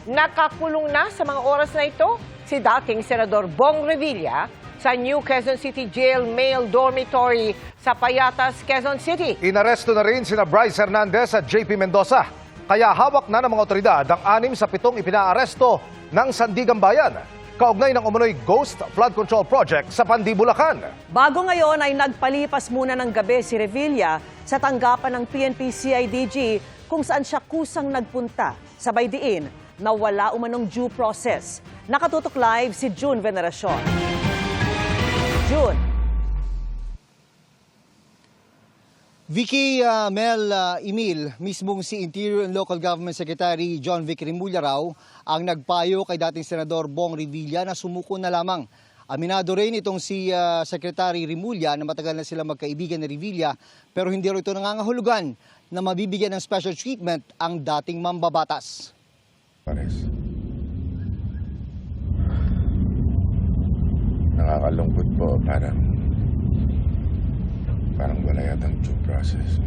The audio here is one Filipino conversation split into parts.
Nakakulong na sa mga oras na ito si dating Senador Bong Revilla sa New Quezon City Jail Male Dormitory sa Payatas, Quezon City. Inaresto na rin sina Bryce Hernandez at JP Mendoza. Kaya hawak na ng mga otoridad ang 6 sa 7 ipinaaresto ng Sandigan Bayan. Kaugnay ng umunoy Ghost Flood Control Project sa Pandi, Bulacan. Bago ngayon ay nagpalipas muna ng gabi si Revilla sa tanggapan ng PNP-CIDG kung saan siya kusang nagpunta. Sabay diin na wala umanong due process. Nakatutok live si June Veneracion. June. Vicky, Mel, Emil, mismong si Interior and Local Government Secretary John Vic Remulla raw ang nagpayo kay dating Senador Bong Revilla na sumuko na lamang. Aminado rin itong si Secretary Remulla na matagal na sila magkaibigan ni Revilla pero hindi rin ito nangangahulugan na mabibigyan ng special treatment ang dating mambabatas. Nakakalungkot po, parang wala yatang due process.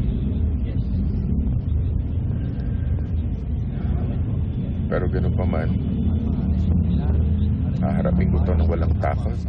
Pero gano'n pa man, haharapin ko ito ng walang takot.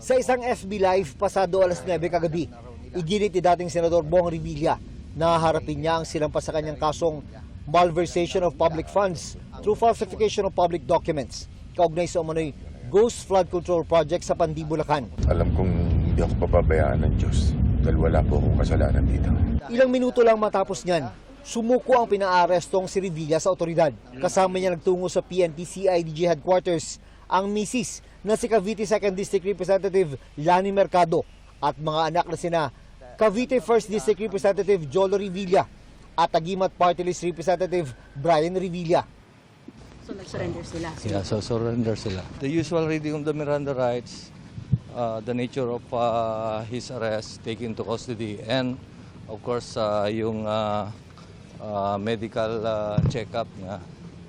Sa isang FB Live pasado alas 9 kagabi, iginit ni dating Senador Bong Revilla na haharapin niya ang sinampa sa kanyang kasong malversation of public funds through falsification of public documents, kaugnay sa umano'y Ghost Flood Control Project sa Pandi, Bulacan. Alam kong hindi ako papabayaan ng Diyos dahil wala po akong kasalanan dito. Ilang minuto lang matapos niyan, sumuko ang pinaarestong si Revilla sa otoridad. Kasama niya nagtungo sa PNP-CIDG headquarters ang misis na si Cavite 2nd District Representative Lani Mercado at mga anak na sina Cavite 1st District Representative Jolo Revilla at Tagimat Party List Representative Brian Revilla. So nag-surrender sila? Yeah, so surrender sila. The usual reading of the Miranda rights, the nature of his arrest, taken to custody, and of course yung medical check-up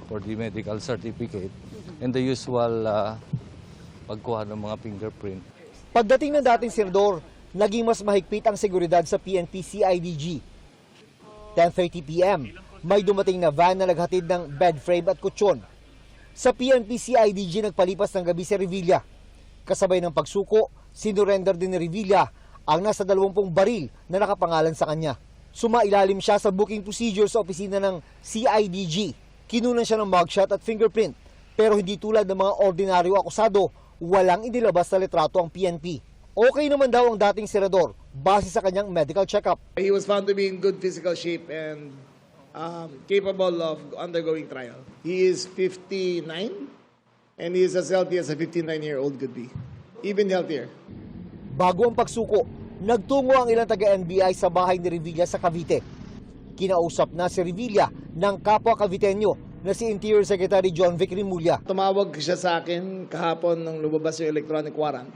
for the medical certificate, and the usual pagkuha ng mga fingerprint. Pagdating ng dating senador, naging mas mahigpit ang seguridad sa PNP-CIDG. 10:30 p.m., may dumating na van na naghatid ng bed frame at kutsyon. Sa PNP-CIDG nagpalipas ng gabi si Revilla. Kasabay ng pagsuko, sinurrender din ni Revilla ang nasa 20 baril na nakapangalan sa kanya. Sumailalim siya sa booking procedure sa opisina ng CIDG. Kinunan siya ng mugshot at fingerprint. Pero hindi tulad ng mga ordinaryo akusado, walang inilabas na litrato ang PNP. Okay naman daw ang dating senador base sa kanyang medical check-up. He was found to be in good physical shape and capable of undergoing trial. He is 59 and he is as healthy as a 59-year-old could be, even healthier. Bago ang pagsuko, nagtungo ang ilang taga-NBI sa bahay ni Revilla sa Cavite. Kinausap na si Revilla ng kapwa Caviteño na si Interior Secretary John Vic Remulla. Tumawag siya sa akin kahapon nung lumabas yung electronic warrant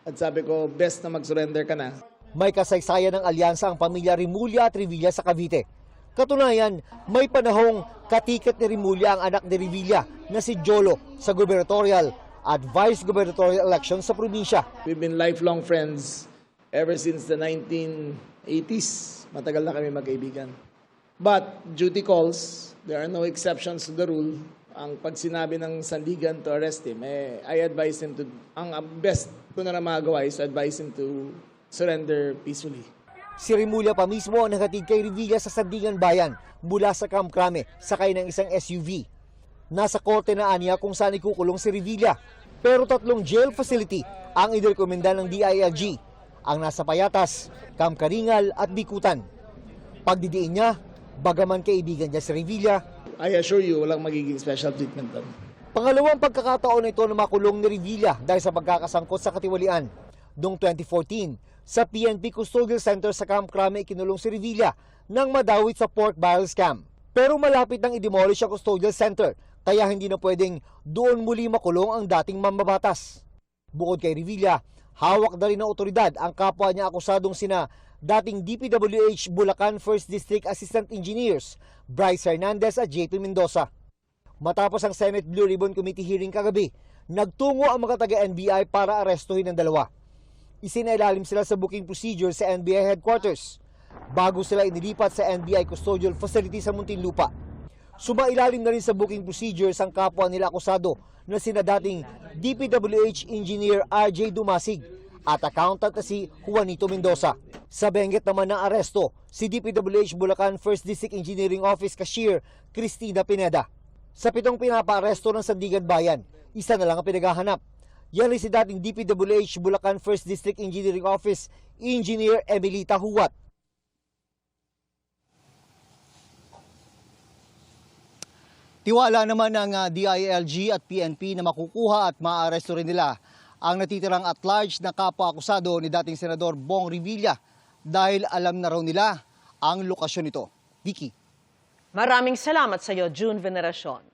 at sabi ko, best na mag-surrender ka na. May kasaysayan ng alyansa ang pamilya Remulla at Revilla sa Cavite. Katunayan, may panahong katikat ni Remulla ang anak ni Revilla na si Jolo sa gubernatorial at vice-gubernatorial election sa probinsya. We've been lifelong friends ever since the 1980s. Matagal na kami magkaibigan. But duty calls, there are no exceptions to the rule. Ang pag sinabi ng Sandigan to arrest him, I advise him to, ang best ko na magawa is advise him to surrender peacefully. Si Remulla pa mismo ang naghatid kay Revilla sa Sandigan Bayan mula sa Camp Crame sakay ng isang SUV. Nasa korte na aniya kung saan ikukulong si Revilla. Pero 3 jail facility ang inirekomenda ng DILG. Ang nasa Payatas, Camp Karingal at Bikutan. Pagdidiin niya, bagaman kaibigan niya si Revilla, I assure you, walang magiging special treatment doon. pangalawang pagkakataon na ito na makulong ni Revilla dahil sa pagkakasangkot sa katiwalian. Noong 2014, sa PNP Custodial Center sa Camp Crame ikinulong si Revilla nang madawit sa pork barrel scam. Pero malapit nang i-demolish ang Custodial Center, kaya hindi na pwedeng doon muli makulong ang dating mambabatas. Bukod kay Revilla, hawak na rin ng otoridad ang kapwa niya akusadong sina dating DPWH Bulacan 1st District Assistant Engineers, Bryce Hernandez at JP Mendoza. Matapos ang Senate Blue Ribbon Committee hearing kagabi, nagtungo ang mga taga-NBI para arestuhin ang dalawa. Isinailalim sila sa booking procedure sa NBI headquarters bago sila inilipat sa NBI custodial facility sa Muntinlupa. Sumailalim na rin sa booking procedures ang kapwa nila akusado na sina dating DPWH Engineer RJ Dumasig at accountant na si Juanito Mendoza. Sa Benguet naman na aresto si DPWH Bulacan 1st District Engineering Office Cashier Cristina Pineda. Sa 7 pinapaaresto ng Sandigan Bayan, isa na lang ang pinaghahanap. Yan rin si dating DPWH Bulacan 1st District Engineering Office Engineer Emilita Huwat. Tiwala naman ng DILG at PNP na makukuha at maaaresto rin nila ang natitirang at-large na kapwa-akusado ni dating Senador Bong Revilla dahil alam na raw nila ang lokasyon nito. Vicky. Maraming salamat sa iyo, June Veneracion.